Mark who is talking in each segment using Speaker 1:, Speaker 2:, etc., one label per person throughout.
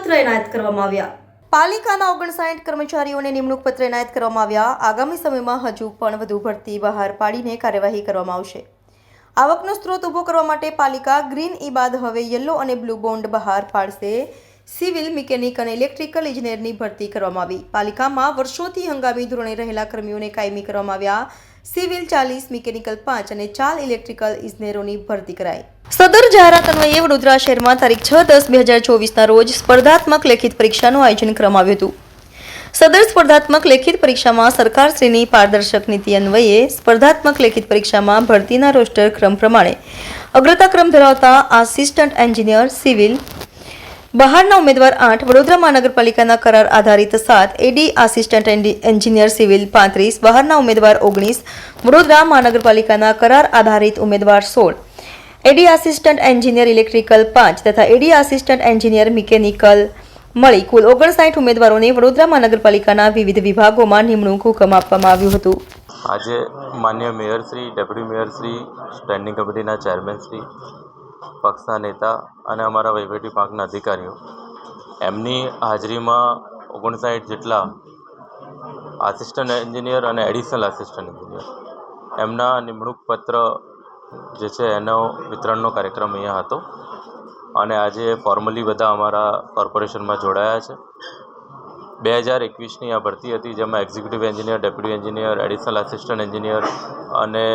Speaker 1: પત્ર એનાયત કરવામાં આવ્યા। પાલિકાના 59 કર્મચારીઓને નિમણૂક પત્ર એનાયત કરવામાં આવ્યા। આગામી સમયમાં હજુ પણ વધુ ભરતી બહાર પાડીને કાર્યવાહી કરવામાં આવશે। આવકનો સ્ત્રોત ઊભો કરવા માટે પાલિકા ગ્રીન ઈ બાદ હવે યલો અને બ્લુ બોન્ડ બહાર પાડશે। સિવિલ, મિકેનિક અને ઇલેક્ટ્રિકલ ઇજનેરની ભરતી કરવામાં આવી। પાલિકામાં વર્ષોથી હંગામી ધોરણે રહેલા કર્મીઓને કાયમી કરવામાં આવ્યા। સિવિલ 40, મિકેનિકલ 5 અને 4 ઇલેક્ટ્રિકલ ઇજનેરોની ભરતી કરાઈ। સદર જાહેરાત અન્વયે વડોદરા શહેરમાં તારીખ 6-10-2024ના રોજ સ્પર્ધાત્મક લેખિત પરીક્ષાનું આયોજન કરવામાં આવ્યું હતું। સદર સ્પર્ધાત્મક લેખિત પરીક્ષામાં સરકારશ્રીની પારદર્શક નીતિ અન્વયે સ્પર્ધાત્મક લેખિત પરીક્ષામાં ભરતીના રોસ્ટર ક્રમ પ્રમાણે અગ્રતા ક્રમ ધરાવતા આસિસ્ટન્ટ એન્જિનિયર સિવિલ બહારના ઉમેદવાર 8, વડોદરા મહાનગરપાલિકાના કરાર આધારિત 7, એડી આસિસ્ટન્ટ એન્જિનિયર સિવિલ 35, બહારના ઉમેદવાર 19, વડોદરા મહાનગરપાલિકાના કરાર આધારિત ઉમેદવાર 16, એડી આસિસ્ટન્ટ એન્જિનિયર ઇલેક્ટ્રિકલ 5 તથા એડી આસિસ્ટન્ટ એન્જિનિયર મિકેનિકલ મળી કુલ 59 ઉમેદવારોને વડોદરા મહાનગરપાલિકાના વિવિધ વિભાગોમાં નિમણૂક હુકમ આપવામાં આવ્યું હતું।
Speaker 2: આજે માન્ય મેયરશ્રી, ડેપ્યુટી મેયરશ્રી, સ્ટેન્ડિંગ કમિટીના ચેરમેનશ્રી, પક્ષના નેતા અને અમારા વહીવટી વિભાગના અધિકારીઓ એમની હાજરીમાં 59 જેટલા આસિસ્ટન્ટ એન્જિનિયર અને એડિશનલ આસિસ્ટન્ટ એન્જિનિયર એમના નિમણૂક પત્ર જે છે એનો વિતરણનો કાર્યક્રમ અહીંયા હતો અને આજે ફોર્મલી બધા અમારા કોર્પોરેશનમાં જોડાયા છે। 2021ની આ ભરતી હતી જેમાં executive engineer, deputy engineer, additional assistant engineer અને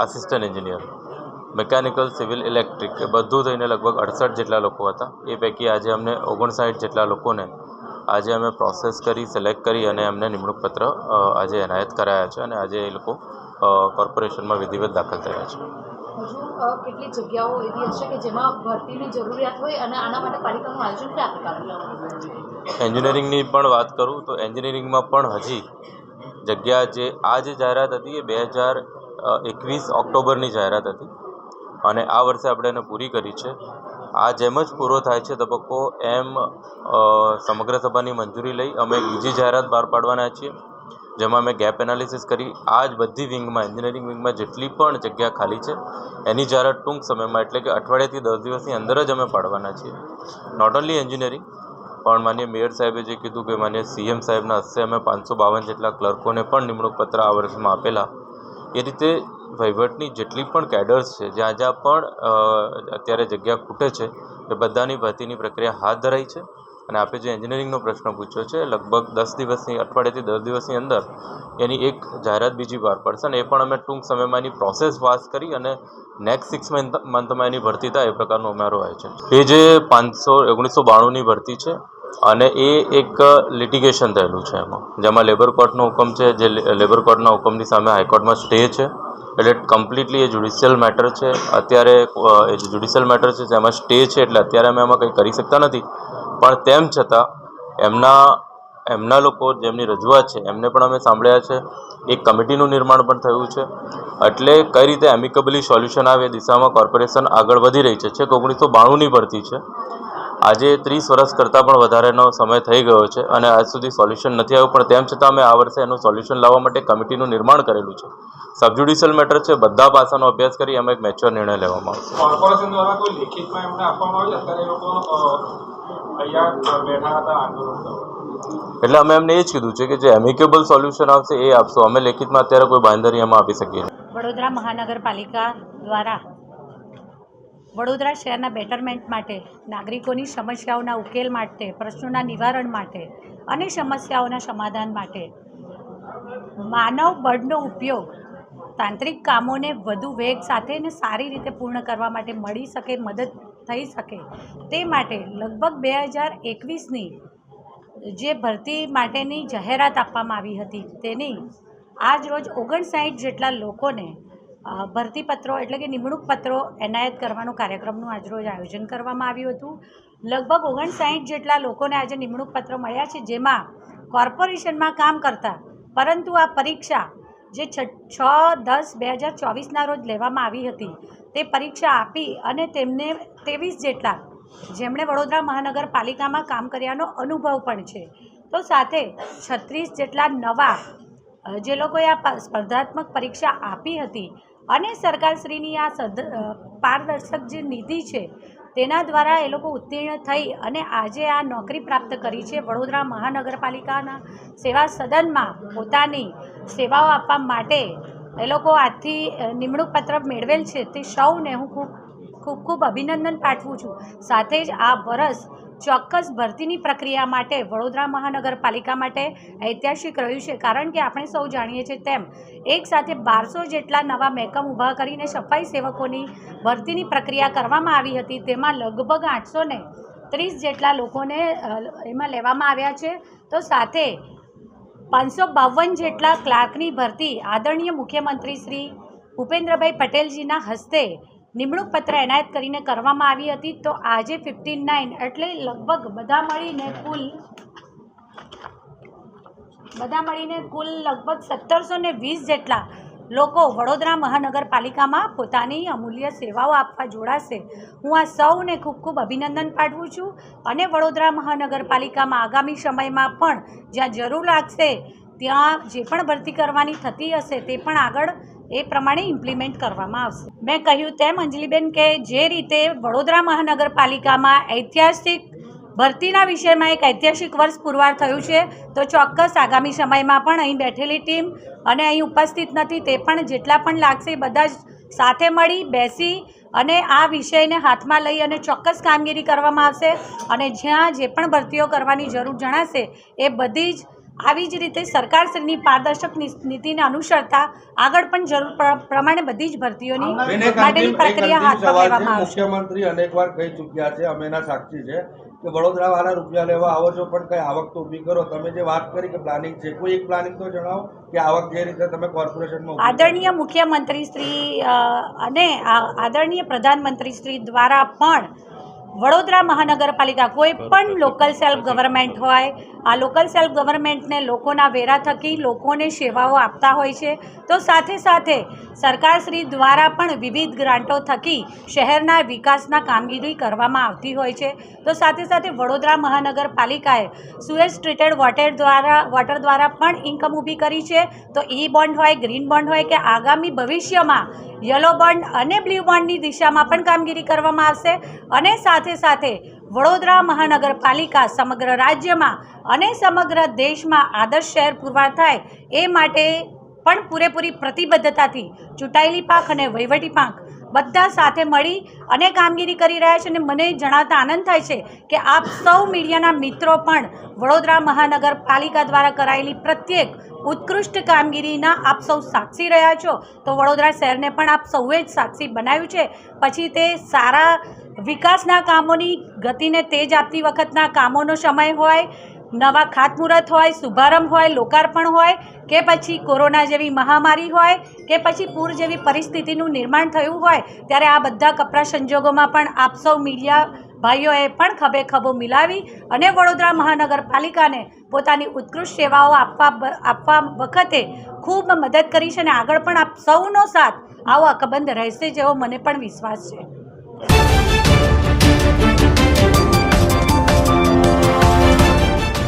Speaker 2: assistant engineer, mechanical, civil, electric એ બધું થઈને લગભગ 68 જેટલા લોકો હતા। એ પૈકી આજે અમને 59 જેટલા લોકોને આજે અમે પ્રોસેસ કરી, સિલેક્ટ કરી અને એમને નિમણૂક પત્ર આજે એનાયત કરાયા છે અને આજે એ લોકો કોર્પોરેશનમાં વિધિવત દાખલ થયા છે।
Speaker 3: કેટલી જગ્યાઓ એવી હશે કે જેમાં ભરતીની જરૂરિયાત હોય અને આના માટે પાલિકાનું આયોજન કયા પ્રકારનું?
Speaker 2: એન્જિનિયરિંગની પણ વાત કરું તો એન્જિનિયરિંગમાં પણ હજી જગ્યા જે જાહેરાત હતી એ 2021 ઓક્ટોબરની જાહેરાત હતી અને આ વર્ષે આપણે એને પૂરી કરી છે। આ જેમ જ પૂરો થાય છે તબક્કો એમ સમગ્ર સભાની મંજૂરી લઈ અમે બીજી જાહેરાત બહાર પાડવાના છીએ જેમાં અમે ગેપ એનાલિસિસ કરી આ જ બધી વિંગમાં, એન્જિનિયરિંગ વિંગમાં જેટલી પણ જગ્યા ખાલી છે એની જાહેરાત ટૂંક સમયમાં એટલે કે અઠવાડિયાથી 10 દિવસની અંદર જ અમે પાડવાના છીએ। નોટ ઓન્લી એન્જિનિયરિંગ પણ માન્ય મેયર સાહેબે જે કીધું કે માન્ય સીએમ સાહેબના હસ્તે અમે 552 જેટલા ક્લર્કોને પણ નિમણૂક પત્ર આ વર્ષમાં આપેલા। એ રીતે વહીવટની જેટલી પણ કેડર્સ છે જ્યાં જ્યાં પણ અત્યારે જગ્યા ખૂટે છે એ બધાની ભરતીની પ્રક્રિયા હાથ ધરાઈ છે અને આપે જે એન્જિનિયરિંગનો પ્રશ્ન પૂછ્યો છે લગભગ અઠવાડિયાથી 10 દિવસની અંદર એની એક જાહેરાત બીજી બહાર પડશે અને એ પણ અમે ટૂંક સમયમાં એની પ્રોસેસ પાસ કરી અને નેક્સ્ટ 6 મંથમાં એની ભરતી થાય એ પ્રકારનું અમારું આયોજન છે। એ જે 1992ની ભરતી છે અને એ એક લિટિગેશન થયેલું છે એમાં જેમાં લેબર કોર્ટનો હુકમ છે જે લેબર કોર્ટના હુકમની સામે હાઈકોર્ટમાં સ્ટે છે એટલે કમ્પ્લીટલી એ જ્યુડિશિયલ મેટર છે। અત્યારે એ જે જ્યુડિશિયલ મેટર છે તેમાં સ્ટે છે એટલે અત્યારે અમે એમાં કંઈ કરી શકતા નથી પણ તેમ છતાં એમના લોકો જેમની રજૂઆત છે એમને પણ અમે સાંભળ્યા છે। એક કમિટીનું નિર્માણ પણ થયું છે એટલે કઈ રીતે એમિકેબલી સોલ્યુશન આવે એ દિશામાં કોર્પોરેશન આગળ વધી રહી છે। 1992ની ભરતી છે, આજે 30 વર્ષ કરતાં પણ વધારેનો સમય થઈ ગયો છે અને આજ સુધી સોલ્યુશન નથી આવ્યું પણ તેમ છતાં અમે આ વર્ષે એનું સોલ્યુશન લાવવા માટે કમિટીનું નિર્માણ કરેલું છે। સબજ્યુડિશિયલ મેટર છે, બધા પાસાનો અભ્યાસ કરી અમે એક મેચ્યોર નિર્ણય લેવામાં આવશે।
Speaker 4: કોર્પોરેશન દ્વારા કોઈ લેખિતમાં એમને આપવામાં આવે અત્યારે લોકો અહીંયા બેઠા હતા આંદોલન
Speaker 2: એટલે અમે એમને એ જ કીધું છે કે જે એમિકેબલ સોલ્યુશન આવશે એ આપશો, અમે લેખિતમાં અત્યારે કોઈ બાંયધરી એમાં આપી શકીએ નહીં।
Speaker 3: વડોદરા મહાનગરપાલિકા દ્વારા વડોદરા શહેરના બેટરમેન્ટ માટે, નાગરિકોની સમસ્યાઓના ઉકેલ માટે, પ્રશ્નોના નિવારણ માટે અને સમસ્યાઓના સમાધાન માટે માનવ બળનો ઉપયોગ તાંત્રિક કામોને વધુ વેગ સાથે અને સારી રીતે પૂર્ણ કરવા માટે મળી શકે, મદદ થઈ શકે તે માટે લગભગ 2021ની જે ભરતી માટેની જાહેરાત આપવામાં આવી હતી તેની આજ રોજ 59 જેટલા લોકોને ભરતીપત્રો એટલે કે નિમણૂક પત્રો એનાયત કરવાનો કાર્યક્રમનું આજરોજ આયોજન કરવામાં આવ્યું હતું। લગભગ 59 જેટલા લોકોને આજે નિમણૂક પત્ર મળ્યા છે જેમાં કોર્પોરેશનમાં કામ કરતા પરંતુ આ પરીક્ષા જે 6-10-2024ના રોજ લેવામાં આવી હતી તે પરીક્ષા આપી અને તેમને 23 જેટલા જેમણે વડોદરા મહાનગરપાલિકામાં કામ કર્યાનો અનુભવ પણ છે તો સાથે 36 જેટલા નવા જે લોકોએ આ સ્પર્ધાત્મક પરીક્ષા આપી હતી અને સરકારશ્રીની આ પારદર્શક જે નીતિ છે તેના દ્વારા એ લોકો ઉત્તીર્ણ થઈ અને આજે આ નોકરી પ્રાપ્ત કરી છે. વડોદરા મહાનગરપાલિકાના સેવા સદનમાં પોતાની સેવાઓ આપવા માટે એ લોકો આજથી નિમણૂક પત્ર મેળવેલ છે. તે સૌને હું ખૂબ અભિનંદન પાઠવું છું. સાથે જ આ વર્ષ ચોક્કસ ભરતીની પ્રક્રિયા માટે વડોદરા મહાનગરપાલિકા માટે ઐતિહાસિક રહ્યું છે, કારણ કે આપણે સૌ જાણીએ છીએ તેમ એક સાથે 1200 જેટલા નવા મહેકમ ઊભા કરીને સફાઈ સેવકોની ભરતીની પ્રક્રિયા કરવામાં આવી હતી. તેમાં લગભગ 830 જેટલા લોકોને એમાં લેવામાં આવ્યા છે. તો સાથે 552 જેટલા ક્લાર્કની ભરતી આદરણીય મુખ્યમંત્રી શ્રી ભૂપેન્દ્રભાઈ પટેલજીના હસ્તે નિમણૂક પત્ર એનાયત કરીને કરવામાં આવી હતી. તો આજે 59 એટલે લગભગ બધા મળીને કુલ લગભગ 1720 જેટલા લોકો વડોદરા મહાનગરપાલિકામાં પોતાની અમૂલ્ય સેવાઓ આપવા જોડાશે. હું આ સૌને ખૂબ અભિનંદન પાઠવું છું અને વડોદરા મહાનગરપાલિકામાં આગામી સમયમાં પણ જ્યાં જરૂર લાગશે ત્યાં જે પણ ભરતી કરવાની થતી હશે તે પણ આગળ એ પ્રમાણે ઇમ્પ્લિમેન્ટ કરવામાં આવશે. મેં કહ્યું તેમ અંજલિબેન કે જે રીતે વડોદરા મહાનગરપાલિકામાં ઐતિહાસિક ભરતીના વિષયમાં એક ઐતિહાસિક વર્ષ પુરવાર થયું છે, તો ચોક્કસ આગામી સમયમાં પણ અહીં બેઠેલી ટીમ અને અહીં ઉપસ્થિત નથી તે પણ જેટલા પણ લાગશે બધા જ સાથે મળી બેસી અને આ વિષયને હાથમાં લઈ અને ચોક્કસ કામગીરી કરવામાં આવશે. અને જ્યાં જે પણ ભરતીઓ કરવાની જરૂર જણાશે એ બધી જ આવી જ રીતે સરકારશ્રીની પારદર્શક નીતિને અનુસરતા આગળ પણ જરૂર પ્રમાણે બધી જ ભરતીઓની માટેની પ્રક્રિયા હાથમાં લેવામાં આવશે.
Speaker 5: મુખ્યમંત્રી અનેકવાર કહી ચૂક્યા છે, અમે એના સાક્ષી છે કે વડોદરા વાળા રૂપિયા લેવા આવો છો પણ કઈ આવક તો ઊભી કરો. તમે જે વાત કરી કે પ્લાનિંગ છે, કોઈ એક પ્લાનિંગ તો જણાવો કે આવક જે રીતે તમે કોર્પોરેશનમાં
Speaker 3: આદરણીય મુખ્યમંત્રી શ્રી અને આદરણીય પ્રધાનમંત્રી શ્રી દ્વારા પણ વડોદરા મહાનગરપાલિકા કોઈ પણ લોકલ સેલ્ફ ગવર્મેન્ટ હોય, આ લોકલ સેલ્ફ ગવર્મેન્ટને લોકોના વેરા થકી લોકોને સેવાઓ આપતા હોય છે. તો સાથે સાથે સરકારશ્રી દ્વારા પણ વિવિધ ગ્રાન્ટો થકી શહેરના વિકાસના કામગીરી કરવામાં આવતી હોય છે. તો સાથે સાથે વડોદરા મહાનગરપાલિકાએ સુએઝ ટ્રીટેડ વોટર દ્વારા પણ ઇન્કમ ઊભી કરી છે. તો ઈ બોન્ડ હોય, ગ્રીન બોન્ડ હોય કે આગામી ભવિષ્યમાં યલો બોન્ડ અને બ્લુ બોન્ડની દિશામાં પણ કામગીરી કરવામાં આવશે. અને સાથે સાથે વડોદરા મહાનગરપાલિકા સમગ્ર રાજ્યમાં અને સમગ્ર દેશમાં આદર્શ શહેર પુરવાર થાય એ માટે પણ પૂરેપૂરી પ્રતિબદ્ધતાથી ચૂંટાયેલી પાંખ અને વહીવટી પાંખ બધા સાથે મળી અને કામગીરી કરી રહ્યા છે. અને મને જણાવતા આનંદ થાય છે કે આપ સૌ મીડિયાના મિત્રો પણ વડોદરા મહાનગરપાલિકા દ્વારા કરાયેલી પ્રત્યેક ઉત્કૃષ્ટ કામગીરીના આપ સૌ સાક્ષી રહ્યા છો. તો વડોદરા શહેરને પણ આપ સૌએ જ સાક્ષી બનાવ્યું છે. પછી તે સારા વિકાસના કામોની ગતિને તેજ આપતી વખતના કામોનો સમય હોય, નવા ખાતમુહૂર્ત હોય, શુભારંભ હોય, લોકાર્પણ હોય કે પછી કોરોના જેવી મહામારી હોય કે પછી પૂર જેવી પરિસ્થિતિનું નિર્માણ થયું હોય, ત્યારે આ બધા કપરા સંજોગોમાં પણ આપ સૌ મીડિયા ભાઈઓએ પણ ખભે ખભો મિલાવી અને વડોદરા મહાનગરપાલિકાને પોતાની ઉત્કૃષ્ટ સેવાઓ આપવા વખતે ખૂબ મદદ કરી છે. અને આગળ પણ આપ સૌનો સાથ આવો અકબંધ રહેશે જેવો મને પણ વિશ્વાસ છે.